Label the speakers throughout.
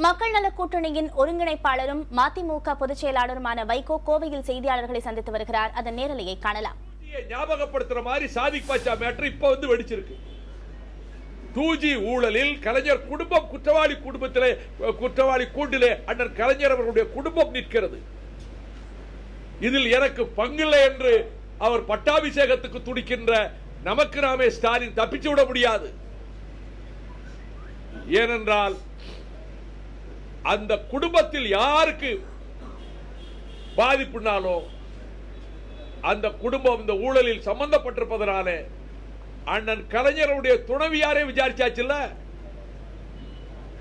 Speaker 1: மக்கள் நல கூட்டணியின் ஒருங்கிணைப்பாளரும் மதிமுக பொதுச் செயலாளருமான வைகோ கோவையில் செய்தியாளர்களை சந்தித்து வருகிறார். அதன் நேரலையை காணலாம்.
Speaker 2: ஞாபகப்படுத்துற மாதிரி சாதிக் பாட்சா மேட்டர் இப்ப வந்து வெடிச்சிருக்கு. 2G ஊழலில் கலைஞர் குடும்பம் குற்றவாளி கூண்டிலே அண்ணன் கலைஞர் அவர்களுடைய குடும்பம் நிற்கிறது. இதில் எனக்கு பங்கில்லை என்று அவர் பட்டாபிஷேகத்துக்கு துடிக்கின்ற நமக்கு நாமே ஸ்டாலின் தப்பிச்சு விட முடியாது. ஏனென்றால் அந்த குடும்பத்தில் யாருக்கு பாதிப்புனாலோ அந்த குடும்பம் இந்த ஊழலில் சம்பந்தப்பட்டிருப்பதனாலே அண்ணன் கலைஞருடைய துணைவியாரே விசாரிச்சாச்சுல்ல.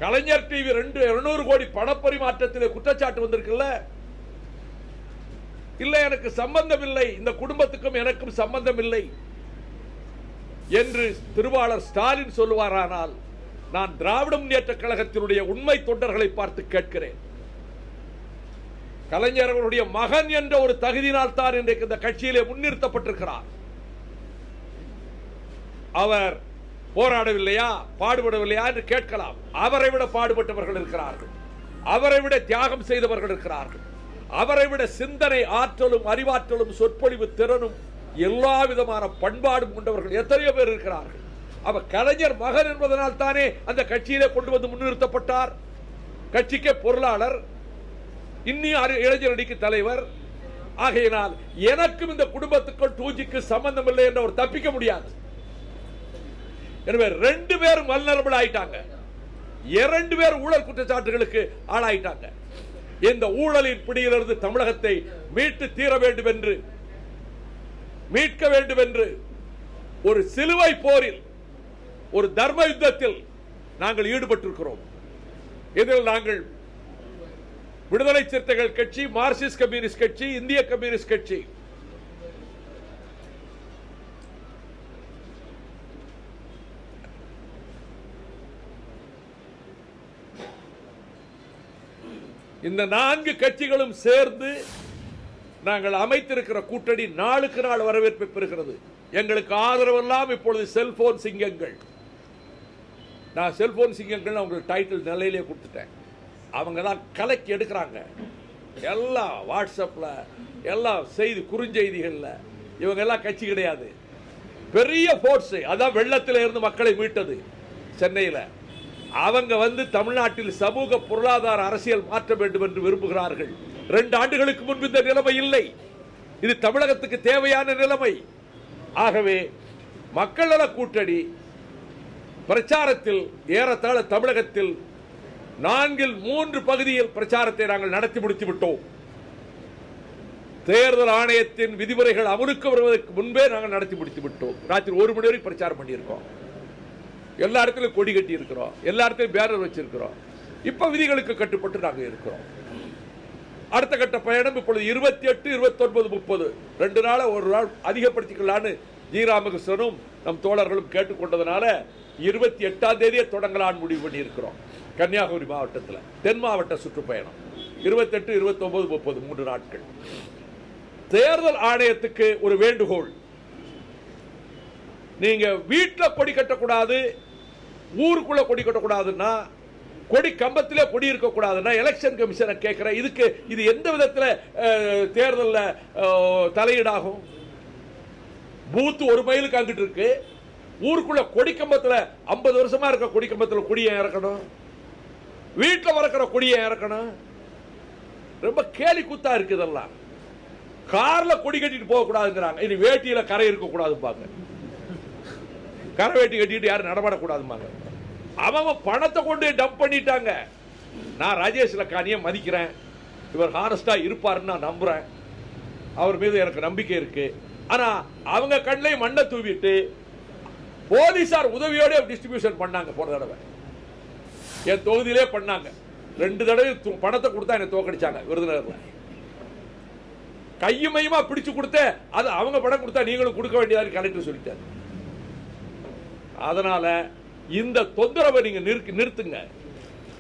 Speaker 2: கலைஞர் டிவி 200 கோடி பணப்பரிமாற்றத்தில் குற்றச்சாட்டு வந்திருக்குல்ல. இல்ல எனக்கு சம்பந்தம் இல்லை, இந்த குடும்பத்துக்கும் எனக்கும் சம்பந்தம் இல்லை என்று திருவாளர் ஸ்டாலின் சொல்லுவாரானால் நான் திராவிட முன்னேற்ற கழகத்தினுடைய உண்மை தொண்டர்களை பார்த்து கேட்கிறேன். கலைஞர் அவருடைய மகன் என்ற ஒரு தகுதியினால் தான் இன்றைக்கு இந்த கட்சியிலே முன்னிறுத்தப்பட்டிருக்கிறார். அவர் போராடவில்லையா, பாடுபடவில்லையா என்று கேட்கலாம். அவரை விட பாடுபட்டவர்கள் இருக்கிறார்கள், அவரை விட தியாகம் செய்தவர்கள் இருக்கிறார்கள், அவரை விட சிந்தனை ஆற்றலும் அறிவாற்றலும் சொற்பொழிவு திறனும் எல்லா விதமான பண்பாடும் கொண்டவர்கள் எத்தனையோ பேர் இருக்கிறார்கள். அவர் கலைஞர் மகன் என்பதனால் தானே அந்த கட்சியிலே கொண்டு வந்து முன்னிறுத்தப்பட்டார். கட்சிக்கு பொருளாளர், இன்னும் இளைஞரணிக்கு தலைவர். ஆகையினால் எனக்கும் இந்த குடும்பத்துக்கும் 2Gக்கு சம்பந்தம் இல்லை என்று அவர் தப்பிக்க முடியாது. எனவே 2 பேரும் வல்னரபிள் ஆயிட்டாங்க. 2 பேர் ஊழல் குற்றச்சாட்டுகளுக்கு ஆளாயிட்டாங்க. இந்த ஊழலின் பிடியிலிருந்து தமிழகத்தை மீட்டு தீர வேண்டும் என்று, மீட்க வேண்டும் என்று ஒரு சிலுவை போரில், ஒரு தர்ம யுத்தத்தில் நாங்கள் ஈடுபட்டிருக்கிறோம். இதில் நாங்கள் விடுதலை சிறுத்தைகள் கட்சி, மார்க்சிஸ்ட் கம்யூனிஸ்ட் கட்சி, இந்திய கம்யூனிஸ்ட் கட்சி, இந்த 4 கட்சிகளும் சேர்ந்து நாங்கள் அமைத்திருக்கிற கூட்டணி நாளுக்கு நாள் வரவேற்பை பெறுகிறது. எங்களுக்கு ஆதரவெல்லாம் இப்பொழுது செல்போன் சிங்கங்கள். நான் செல்போன் சிங்கங்கள் அவங்களுக்கு டைட்டில் நிலையிலே கொடுத்துட்டேன். அவங்க தான் கலக்கி எடுக்கிறாங்க. எல்லாம் வாட்ஸ்அப்ல, எல்லாம் செய்தி குறுஞ்செய்திகள்ல. இவங்க எல்லாம் கட்சி கிடையாது, பெரிய போர்ஸ். அதான் வெள்ளத்தில் இருந்து மக்களை மீட்டது சென்னையில். அவங்க வந்து தமிழ்நாட்டில் சமூக பொருளாதார அரசியல் மாற்ற வேண்டும் என்று விரும்புகிறார்கள். 2 ஆண்டுகளுக்கு முன்பு இந்த நிலைமை இல்லை. இது தமிழகத்துக்கு தேவையான நிலைமை. ஆகவே மக்கள் நல கூட்டணி பிரச்சாரத்தில் ஏறத்தாழ தமிழகத்தில் 4-3 பகுதியில் பிரச்சாரத்தை நாங்கள் நடத்தி முடித்து விட்டோம். தேர்தல் ஆணையத்தின் விதிமுறைகள் அமலுக்கு வருவதற்கு முன்பே நாங்கள் நடத்தி முடித்து விட்டோம். ராத்திரி 1 மணி வரை பிரச்சாரம் பண்ணியிருக்கோம். எல்லா இடத்திலும் கொடி கட்டி இருக்கிறோம், எல்லா இடத்திலும் பேனர் வச்சிருக்கிறோம். இப்ப விதிகளுக்கு கட்டுப்பட்டு நாங்கள் இருக்கிறோம். அடுத்த கட்ட பயணம் இப்பொழுது 28, 29, 30 2 நாள், ஒரு நாள் அதிகப்படுத்திக்கலான்னு ஜி ராமகிருஷ்ணனும் நம் தோழர்களும் கேட்டுக்கொண்டதனால 28ஆம் தேதியே தொடங்கலான்னு முடிவு பண்ணி இருக்கிறோம். கன்னியாகுமரி மாவட்டத்தில் தென் மாவட்ட சுற்றுப்பயணம் 28, 29, 30 3 நாட்கள். தேர்தல் ஆணையத்துக்கு ஒரு வேண்டுகோள். நீங்க வீட்டில் கொடி கட்டக்கூடாது, ஊருக்குள்ள கொடி கட்டக்கூடாதுன்னா, கொடி கம்பத்திலே கொடி இருக்கக்கூடாதுன்னா எலெக்ஷன் கமிஷனை கேட்கிற. இது எந்த விதத்தில் தேர்தலில் தலையீடாகும்? பூத்து 1 மைலுக்கு அங்கிட்டு இருக்கு. ஊருக்குள்ள கொடி கம்பத்தில் 50 வருஷமா இருக்க கொடி கம்பத்தில் கொடியை இறக்கணும், வீட்டில் வளர்க்கிற கொடியை இறக்கணும். ரொம்ப கேலி கூத்தா இருக்கு இதெல்லாம். கார்ல கொடி கட்டிட்டு போக கூடாதுங்கிறாங்க. இனி வேட்டியில கரை இருக்கக்கூடாதுப்பாங்க. கரை வேட்டி கட்டிட்டு யாரும் நடமாடக்கூடாதுமாங்க. அவங்க பணத்தை கொண்டு டம்ப் பண்ணிட்டாங்க. நான் ராஜேஷ் லக்கானியை மதிக்கிறேன், இவர் ஹானஸ்டா இருப்பாருன்னு நான் நம்புறேன். அவர் மீது எனக்கு நம்பிக்கை இருக்கு. ஆனா அவங்க கண்ணிலே மண்ணை தூவிட்டு போலீசார் உதவியோட டிஸ்ட்ரிபியூஷன் பண்ணாங்க. போன தடவை என் தொகுதியிலே பண்ணாங்க. 2 தடவை பணத்தை கொடுத்தா என்ன தோக்கடிச்சாங்க விருதுநகர்ல. கையுமையுமா பிடிச்சு கொடுத்த அது அவங்க பணம் கொடுத்தா நீங்களும் கொடுக்க வேண்டியதாக கலெக்டர் சொல்லிட்டாரு. அதனால இந்த தொந்தரவை நீங்க நிறுத்துங்க.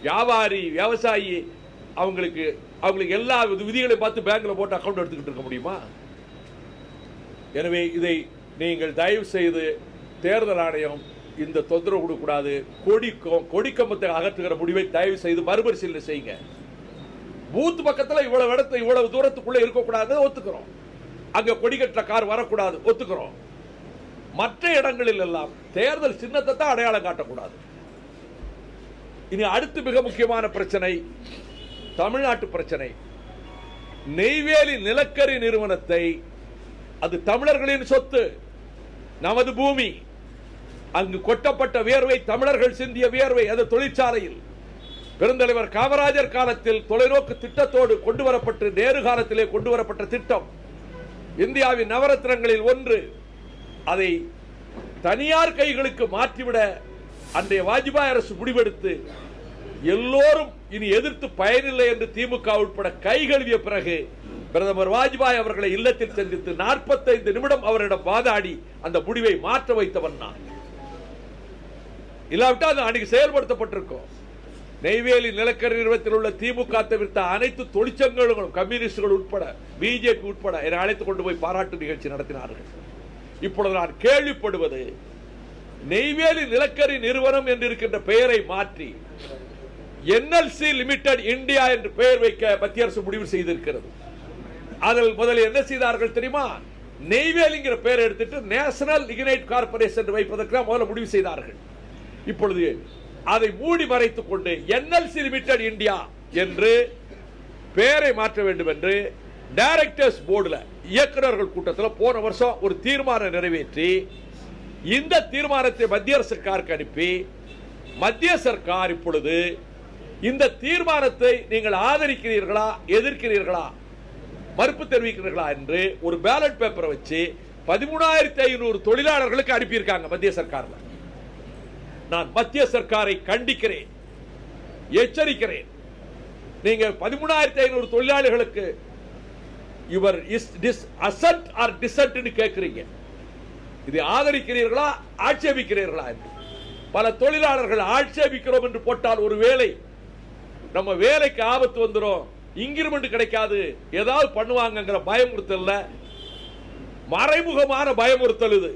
Speaker 2: வியாபாரி, விவசாயி அவங்களுக்கு எல்லா விதிகளையும் பார்த்து பேங்க்ல போட்டு அக்கௌண்ட் எடுத்துக்கிட்டு இருக்க முடியுமா? எனவே இதை நீங்கள் தயவு செய்து தேர்தல் ஆணையம் இந்த தொந்தரவு கொடுக்கூடாது. கொடிக்கம்பத்தை அகற்றுகிற முடிவை தயவு செய்து மறுபரிசீலனை செய்யுங்க. பூத் பக்கத்தில் இவ்வளவு இடத்துல இவ்வளவு தூரத்துக்குள்ள இருக்கக்கூடாது, ஒத்துக்கிறோம். அங்க கொடிக்கட்ட கார் வரக்கூடாது, ஒத்துக்கிறோம். மற்ற இடங்களில் எல்லாம் தேர்தல் சின்னத்தை தான் அடையாளம் காட்டக்கூடாது. இனி அடுத்து மிக முக்கியமான பிரச்சனை தமிழ்நாட்டு பிரச்சனை. நெய்வேலி நிலக்கரி நிறுவனத்தை, அது தமிழர்களின் சொத்து, நமது பூமி, அங்கு கொட்டப்பட்ட வியர்வை, தமிழர்கள் சிந்திய வியர்வை, அது தொழிற்சாலையில் பெருந்தலைவர் காமராஜர் காலத்தில் தொலைநோக்கு திட்டத்தோடு கொண்டு வரப்பட்டு நேரு காலத்திலே கொண்டு வரப்பட்ட திட்டம், இந்தியாவின் நவரத்னங்களில் ஒன்று. அதை தனியார் கைகளுக்கு மாற்றிவிட அன்றைய வாஜ்பாய் அரசு முடிவெடுத்து எல்லோரும் இனி எதிர்த்து பயனில்லை என்று திமுக உட்பட கை கழுவிய பிறகு பிரதமர் வாஜ்பாய் அவர்களை இல்லத்தில் சந்தித்து 45 நிமிடம் அவரிடம் வாதாடி அந்த முடிவை மாற்ற வைத்தவன் நான். இல்லாவிட்டால் அன்னைக்கு செயல்படுத்தப்பட்டிருக்கும். நெய்வேலி நிலக்கரி நிறுவனத்தில் உள்ள திமுக தவிர்த்த அனைத்து தொழிற்சங்கங்களும், கம்யூனிஸ்டுகள் உட்பட, பிஜேபி உட்பட என்னை அழைத்துக் கொண்டு போய் பாராட்டு நிகழ்ச்சி நடத்தினார்கள். இப்பொழுது நான் கேள்விப்படுவது, நெய்வேலி நிலக்கரி நிறுவனம் என்று இருக்கின்ற பெயரை மாற்றி NLC லிமிடெட் இந்தியா என்று பெயர் வைக்க மத்திய அரசு முடிவு செய்திருக்கிறது. அதில் முதலில் என்ன செய்தார்கள் தெரியுமா? நெய்வேலிங்கிற பெயர் எடுத்துட்டு நேஷனல் லிக்னைட் கார்பரேஷன் என்று வைப்பதற்கு முதல்ல முடிவு செய்தார்கள். இப்பொழுது அதை மூடி மறைத்துக் கொண்டு NLC லிமிடெட் இந்தியா என்று பெயரை மாற்ற வேண்டும் என்று டைரக்டர்ஸ் போர்டுல, இயக்குநர்கள் கூட்டத்தில் போன வருஷம் ஒரு தீர்மானம் நிறைவேற்றி, இந்த தீர்மானத்தை மத்திய அரசுக்கு அனுப்பி, மத்திய சர்க்கார் இப்பொழுது இந்த தீர்மானத்தை நீங்கள் ஆதரிக்கிறீர்களா, எதிர்க்கிறீர்களா, மறுப்பு தெரிவிக்கிறீர்களா என்று ஒரு பேலட் பேப்பரை வச்சு 13,500 தொழிலாளர்களுக்கு அனுப்பியிருக்காங்க மத்திய சர்க்கார்ல. நான் மத்திய சர்க்காரை கண்டிக்கிறேன், எச்சரிக்கிறேன். நீங்க 13,500 தொழிலாளிகளுக்கு யுவர் அசென்ட் ஆர் டிசென்ட் கேட்கிறீங்க. இதை ஆதரிக்கிறீர்களா, ஆட்சேபிக்கிறீர்களா என்று. பல தொழிலாளர்கள் ஆட்சேபிக்கிறோம் என்று போட்டால் ஒருவேளை நம்ம வேலைக்கு ஆபத்து வந்துடும், இன்கிரிமெண்ட் கிடைக்காது, ஏதாவது பண்ணுவாங்கிற பயமுறுத்தல், மறைமுகமான பயமுறுத்தல் இது.